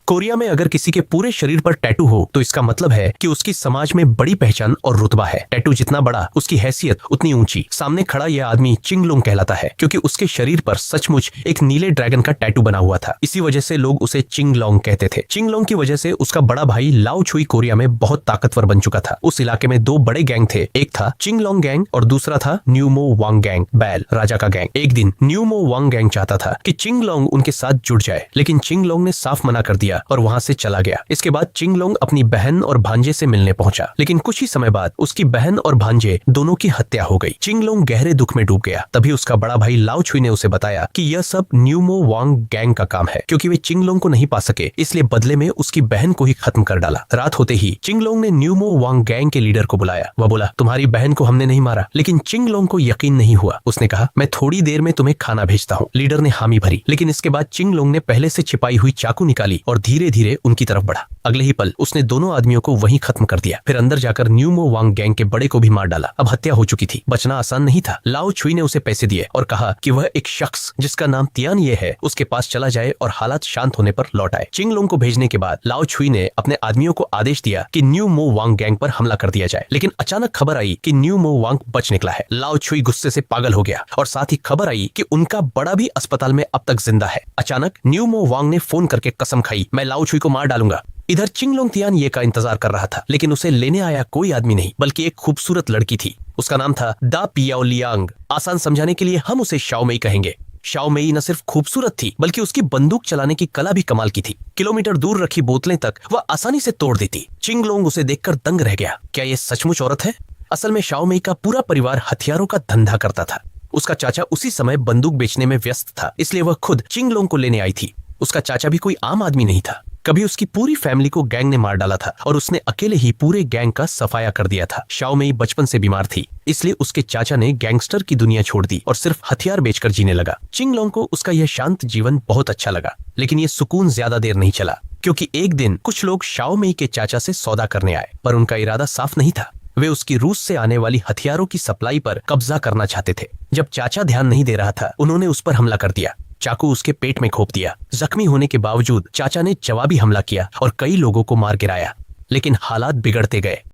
Korea में अगर किसी के पूरे शरीर पर टैटू हो तो इसका मतलब है कि उसकी समाज में बड़ी पहचान और रुतबा है। टैटू जितना बड़ा उसकी हैसियत उतनी ऊंची। सामने खड़ा यह आदमी चिंगलोंग कहलाता है क्योंकि उसके शरीर पर सचमुच एक नीले ड्रैगन का टैटू बना हुआ था। इसी वजह से लोग उसे चिंगलोंग कहते थे। चिंगलोंग की वजह से उसका बड़ा भाई लाओ छुई कोरिया में बहुत ताकतवर बन चुका था। उस इलाके में दो बड़े गैंग थे, एक था चिंगलोंग गैंग और दूसरा था न्यूमो वांग गैंग, बैल राजा का गैंग। एक दिन न्यूमो वांग गैंग चाहता था कि चिंगलोंग उनके साथ जुड़ जाए, लेकिन चिंगलोंग ने साफ मना कर दिया और वहां से चला गया। इसके बाद चिंगलोंग अपनी बहन और भांजे से मिलने पहुंचा, लेकिन कुछ ही समय बाद उसकी बहन और भांजे दोनों की हत्या हो गई। चिंगलोंग गहरे दुख में डूब गया। तभी उसका बड़ा भाई लाओ छुई ने उसे बताया कि यह सब न्यूमो वांग गैंग का काम है, क्योंकि वे चिंगलोंग को नहीं पा सके, इसलिए बदले में उसकी बहन को ही खत्म कर डाला। रात होते ही चिंगलोंग ने न्यूमो वांग गैंग के लीडर को बुलाया। वह बोला, तुम्हारी बहन को हमने नहीं मारा। लेकिन चिंगलोंग को यकीन नहीं हुआ। उसने कहा, मैं थोड़ी देर में तुम्हें खाना भेजता हूँ। लीडर ने हामी भरी, लेकिन इसके बाद चिंगलोंग ने पहले से छिपाई हुई चाकू निकाली और धीरे धीरे उनकी तरफ बढ़ा। अगले ही पल उसने दोनों आदमियों को वहीं खत्म कर दिया। फिर अंदर जाकर न्यूमो वांग गैंग के बड़े को भी मार डाला। अब हत्या हो चुकी थी, बचना आसान नहीं था। लाओ छुई ने उसे पैसे दिए और कहा कि वह एक शख्स जिसका नाम तियान ये है उसके पास चला जाए और हालात शांत होने पर लौट आए। चिंगलोंग को भेजने के बाद लाओ छुई ने अपने आदमियों को आदेश दिया कि न्यूमो वांग गैंग पर हमला कर दिया जाए, लेकिन अचानक खबर आई कि न्यूमो वांग बच निकला है। लाओ छुई गुस्से से पागल हो गया और साथ ही खबर आई कि उनका बड़ा भी अस्पताल में अब तक जिंदा है। अचानक न्यूमो वांग ने फोन करके कसम खाई, मैं लाओ छुई को मार डालूंगा। इधर चिंगलोंग तियान ये का इंतजार कर रहा था, लेकिन उसे लेने आया कोई आदमी नहीं, बल्कि एक खूबसूरत लड़की थी। उसका नाम था दा पियाओलियांग। आसान समझाने के लिए हम उसे शाओमेई कहेंगे। शाओमेई न सिर्फ खूबसूरत थी, बल्कि उसकी बंदूक चलाने की कला भी कमाल की थी। किलोमीटर दूर रखी बोतलें तक वह आसानी से तोड़ देती। चिंगलोंग उसे देखकर दंग रह गया। क्या ये सचमुच औरत है? असल में शाओमेई का पूरा परिवार हथियारों का धंधा करता था। उसका चाचा उसी समय बंदूक बेचने में व्यस्त था, इसलिए वह खुद चिंगलोंग को लेने आई थी। उसका चाचा भी कोई आम आदमी नहीं था। कभी उसकी पूरी फैमिली को गैंग ने मार डाला था और उसने अकेले ही पूरे गैंग का सफाया कर दिया था। शाओमेई बचपन से बीमार थी, इसलिए उसके चाचा ने गैंगस्टर की दुनिया छोड़ दी और सिर्फ हथियार बेचकर जीने लगा। चिंगलोंग को उसका यह शांत जीवन बहुत अच्छा लगा, लेकिन यह सुकून ज्यादा देर नहीं चला, क्योंकि एक दिन कुछ लोग शाओमेई के चाचा से सौदा करने आए, पर उनका इरादा साफ नहीं था। वे उसकी रूस से आने वाली हथियारों की सप्लाई पर कब्जा करना चाहते थे। जब चाचा ध्यान नहीं दे रहा था, उन्होंने उस पर हमला कर दिया। चाकू उसके पेट में घोंप दिया। जख्मी होने के बावजूद चाचा ने जवाबी हमला किया और कई लोगों को मार गिराया, लेकिन हालात बिगड़ते गए।